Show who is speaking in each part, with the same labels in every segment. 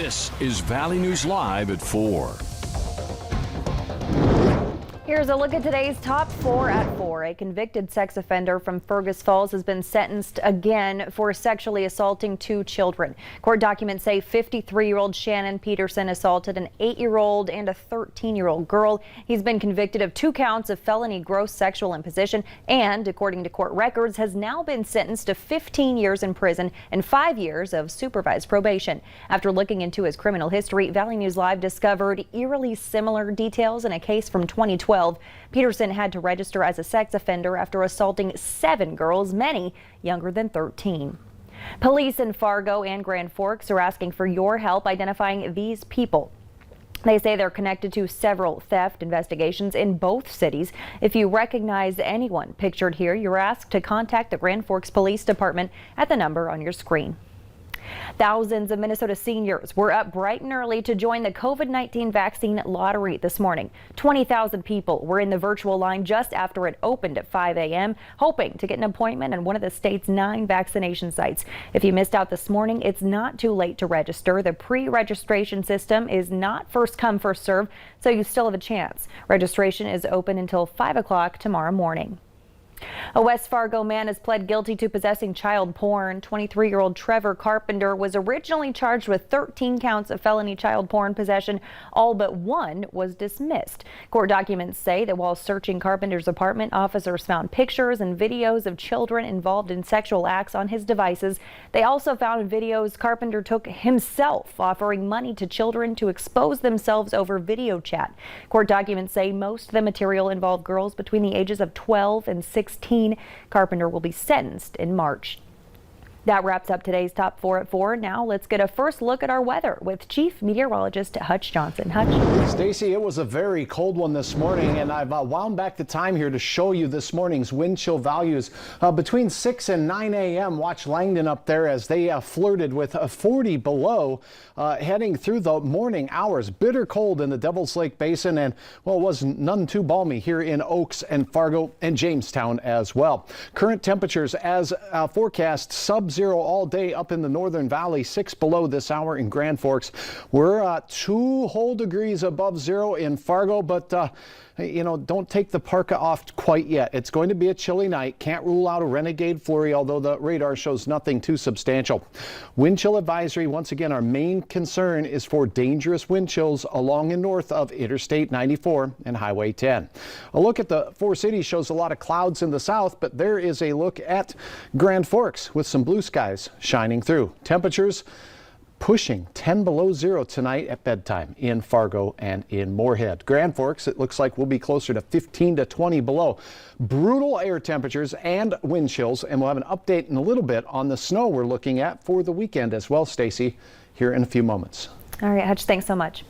Speaker 1: This is Valley News Live at 4.
Speaker 2: Here's a look at today's top 4 at 4. A convicted sex offender from Fergus Falls has been sentenced again for sexually assaulting 2 children. Court documents say 53-year-old Shannon Peterson assaulted an 8-year-old and a 13-year-old girl. He's been convicted of 2 counts of felony gross sexual imposition and, according to court records, has now been sentenced to 15 years in prison and 5 years of supervised probation. After looking into his criminal history, Valley News Live discovered eerily similar details in a case from 2012. Peterson had to register as a sex offender after assaulting 7 girls, many younger than 13. Police in Fargo and Grand Forks are asking for your help identifying these people. They say they're connected to several theft investigations in both cities. If you recognize anyone pictured here, you're asked to contact the Grand Forks Police Department at the number on your screen. Thousands of Minnesota seniors were up bright and early to join the COVID-19 vaccine lottery this morning. 20,000 people were in the virtual line just after it opened at 5 a.m., hoping to get an appointment at one of the state's 9 vaccination sites. If you missed out this morning, it's not too late to register. The pre-registration system is not first come, first serve, so you still have a chance. Registration is open until 5 o'clock tomorrow morning. A West Fargo man has pled guilty to possessing child porn. 23-year-old Trevor Carpenter was originally charged with 13 counts of felony child porn possession. All but 1 was dismissed. Court documents say that while searching Carpenter's apartment, officers found pictures and videos of children involved in sexual acts on his devices. They also found videos Carpenter took himself, offering money to children to expose themselves over video chat. Court documents say most of the material involved girls between the ages of 12 and 16. Carpenter will be sentenced in March. That wraps up today's top 4 at 4. Now let's get a first look at our weather with Chief Meteorologist Hutch Johnson. Hutch.
Speaker 3: Stacy, it was a very cold one this morning, and I've wound back the time here to show you this morning's wind chill values between 6 and 9 a.m. Watch Langdon up there as they flirted with 40 below heading through the morning hours. Bitter cold in the Devil's Lake Basin, and well, it was none too balmy here in Oaks and Fargo and Jamestown as well. Current temperatures as forecast sub-zero all day up in the Northern Valley, 6 below this hour in Grand Forks. We're 2 whole degrees above zero in Fargo, but you know, don't take the parka off quite yet. It's going to be a chilly night. Can't rule out a renegade flurry, although the radar shows nothing too substantial. Wind chill advisory, once again, our main concern is for dangerous wind chills along and north of Interstate 94 and Highway 10. A look at the 4 cities shows a lot of clouds in the south, but there is a look at Grand Forks with some blue skies shining through. Temperatures pushing 10 below zero tonight at bedtime in Fargo and in Moorhead. Grand Forks, it looks like we'll be closer to 15 to 20 below. Brutal air temperatures and wind chills, and we'll have an update in a little bit on the snow we're looking at for the weekend as well, Stacy, here in a few moments.
Speaker 2: All right, Hutch, thanks so much.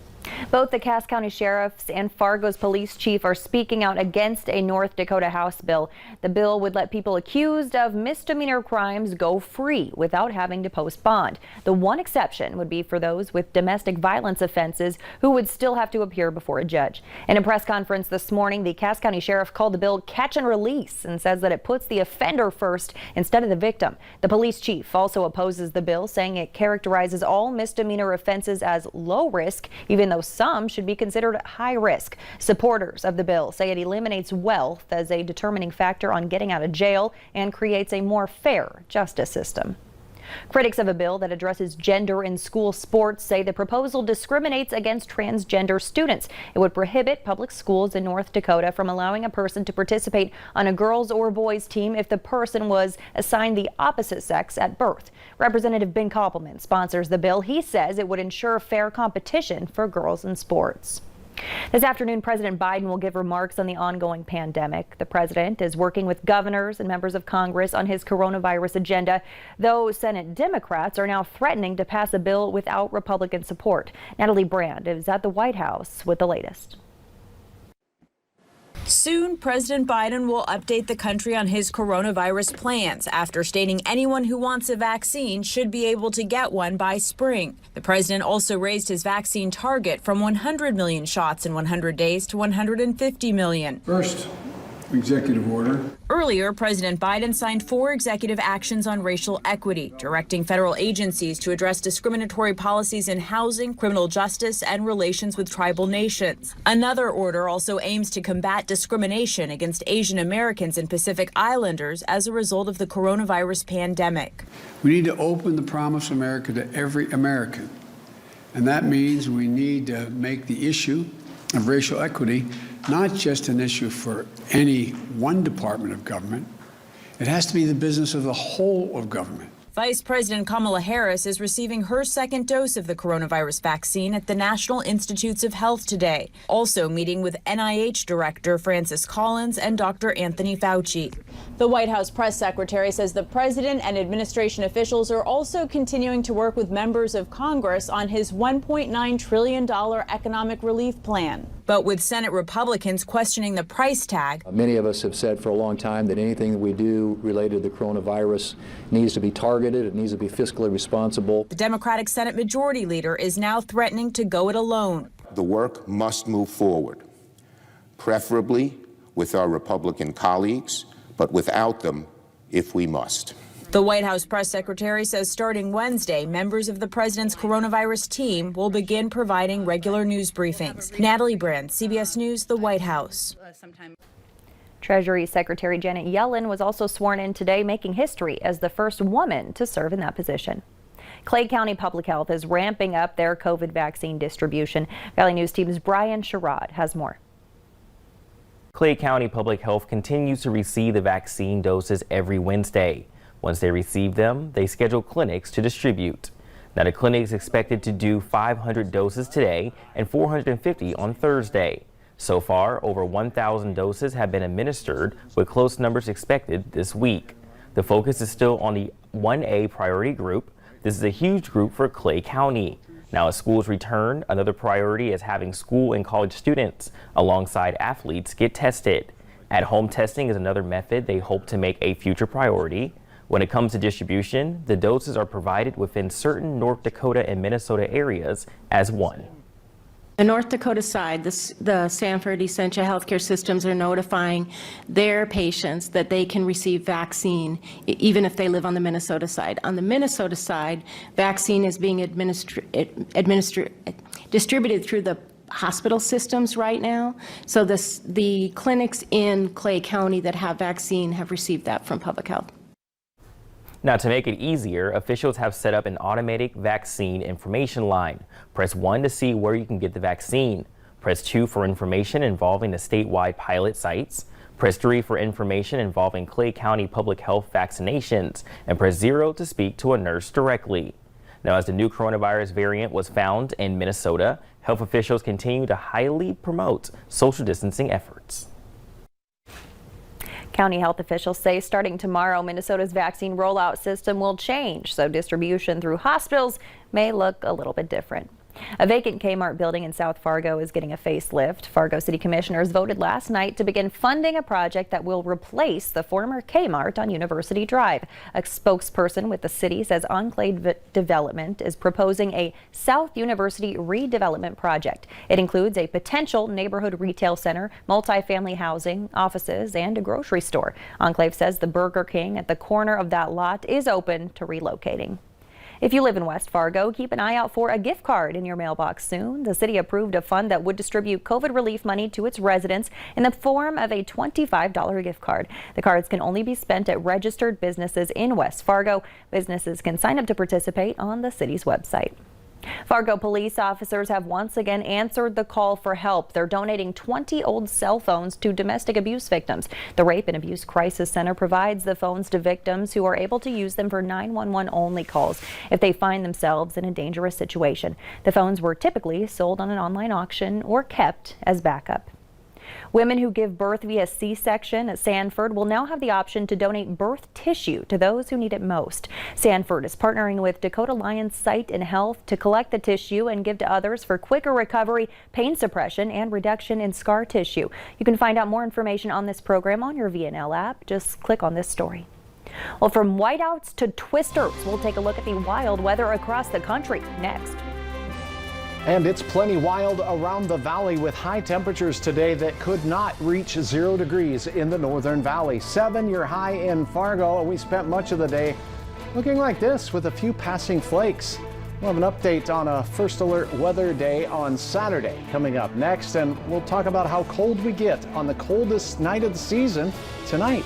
Speaker 2: Both the Cass County Sheriff's and Fargo's police chief are speaking out against a North Dakota House bill. The bill would let people accused of misdemeanor crimes go free without having to post bond. The one exception would be for those with domestic violence offenses who would still have to appear before a judge. In a press conference this morning, the Cass County Sheriff called the bill catch and release and says that it puts the offender first instead of the victim. The police chief also opposes the bill, saying it characterizes all misdemeanor offenses as low risk, even though some should be considered high risk. Supporters of the bill say it eliminates wealth as a determining factor on getting out of jail and creates a more fair justice system. Critics of a bill that addresses gender in school sports say the proposal discriminates against transgender students. It would prohibit public schools in North Dakota from allowing a person to participate on a girls or boys team if the person was assigned the opposite sex at birth. Representative Ben Koppelman sponsors the bill. He says it would ensure fair competition for girls in sports. This afternoon, President Biden will give remarks on the ongoing pandemic. The president is working with governors and members of Congress on his coronavirus agenda, though Senate Democrats are now threatening to pass a bill without Republican support. Natalie Brand is at the White House with the latest.
Speaker 4: Soon, President Biden will update the country on his coronavirus plans after stating anyone who wants a vaccine should be able to get one by spring. The president also raised his vaccine target from 100 million shots in 100 days to 150 million.
Speaker 5: First, Executive order.
Speaker 4: Earlier, President Biden signed 4 executive actions on racial equity, directing federal agencies to address discriminatory policies in housing, criminal justice, and relations with tribal nations. Another order also aims to combat discrimination against Asian Americans and Pacific Islanders as a result of the coronavirus pandemic.
Speaker 5: We need to open the promise of America to every American. And that means we need to make the issue of racial equity not just an issue for any one department of government. It has to be the business of the whole of government.
Speaker 4: Vice President Kamala Harris is receiving her second dose of the coronavirus vaccine at the National Institutes of Health today, also meeting with NIH Director Francis Collins and Dr. Anthony Fauci. The White House press secretary says the president and administration officials are also continuing to work with members of Congress on his $1.9 trillion economic relief plan. But with Senate Republicans questioning the price tag.
Speaker 6: Many of us have said for a long time that anything that we do related to the coronavirus needs to be targeted. It needs to be fiscally responsible.
Speaker 4: The Democratic Senate Majority Leader is now threatening to go it alone.
Speaker 7: The work must move forward, preferably with our Republican colleagues, but without them if we must.
Speaker 4: The White House press secretary says starting Wednesday, members of the president's coronavirus team will begin providing regular news briefings. Natalie Brand, CBS News, the White House.
Speaker 2: Treasury Secretary Janet Yellen was also sworn in today, making history as the first woman to serve in that position. Clay County Public Health is ramping up their COVID vaccine distribution. Valley News Team's Brian Sherrod has more.
Speaker 8: Clay County Public Health continues to receive the vaccine doses every Wednesday. Once they receive them, they schedule clinics to distribute. Now, the clinic is expected to do 500 doses today and 450 on Thursday. So far, over 1,000 doses have been administered, with close numbers expected this week. The focus is still on the 1A priority group. This is a huge group for Clay County. Now, as schools return, another priority is having school and college students alongside athletes get tested. At-home testing is another method they hope to make a future priority. When it comes to distribution, the doses are provided within certain North Dakota and Minnesota areas as one.
Speaker 9: The North Dakota side, the Sanford Essentia Healthcare Systems are notifying their patients that they can receive vaccine even if they live on the Minnesota side. On the Minnesota side, vaccine is being distributed through the hospital systems right now. So the clinics in Clay County that have vaccine have received that from Public Health.
Speaker 8: Now, to make it easier, officials have set up an automatic vaccine information line. Press 1 to see where you can get the vaccine. Press 2 for information involving the statewide pilot sites. Press 3 for information involving Clay County Public Health vaccinations. And press 0 to speak to a nurse directly. Now, as the new coronavirus variant was found in Minnesota, health officials continue to highly promote social distancing efforts.
Speaker 2: County health officials say starting tomorrow, Minnesota's vaccine rollout system will change, so distribution through hospitals may look a little bit different. A vacant Kmart building in South Fargo is getting a facelift. Fargo City Commissioners voted last night to begin funding a project that will replace the former Kmart on University Drive. A spokesperson with the city says Enclave Development is proposing a South University redevelopment project. It includes a potential neighborhood retail center, multifamily housing, offices, and a grocery store. Enclave says the Burger King at the corner of that lot is open to relocating. If you live in West Fargo, keep an eye out for a gift card in your mailbox soon. The city approved a fund that would distribute COVID relief money to its residents in the form of a $25 gift card. The cards can only be spent at registered businesses in West Fargo. Businesses can sign up to participate on the city's website. Fargo police officers have once again answered the call for help. They're donating 20 old cell phones to domestic abuse victims. The Rape and Abuse Crisis Center provides the phones to victims who are able to use them for 911 only calls if they find themselves in a dangerous situation. The phones were typically sold on an online auction or kept as backup. Women who give birth via C-section at Sanford will now have the option to donate birth tissue to those who need it most. Sanford is partnering with Dakota Lions Sight and Health to collect the tissue and give to others for quicker recovery, pain suppression, and reduction in scar tissue. You can find out more information on this program on your VNL app. Just click on this story. Well, from whiteouts to twisters, we'll take a look at the wild weather across the country next.
Speaker 3: And it's plenty wild around the valley with high temperatures today that could not reach 0 degrees in the northern valley. 7 your high in Fargo, and we spent much of the day looking like this with a few passing flakes. We'll have an update on a first alert weather day on Saturday coming up next, and we'll talk about how cold we get on the coldest night of the season tonight.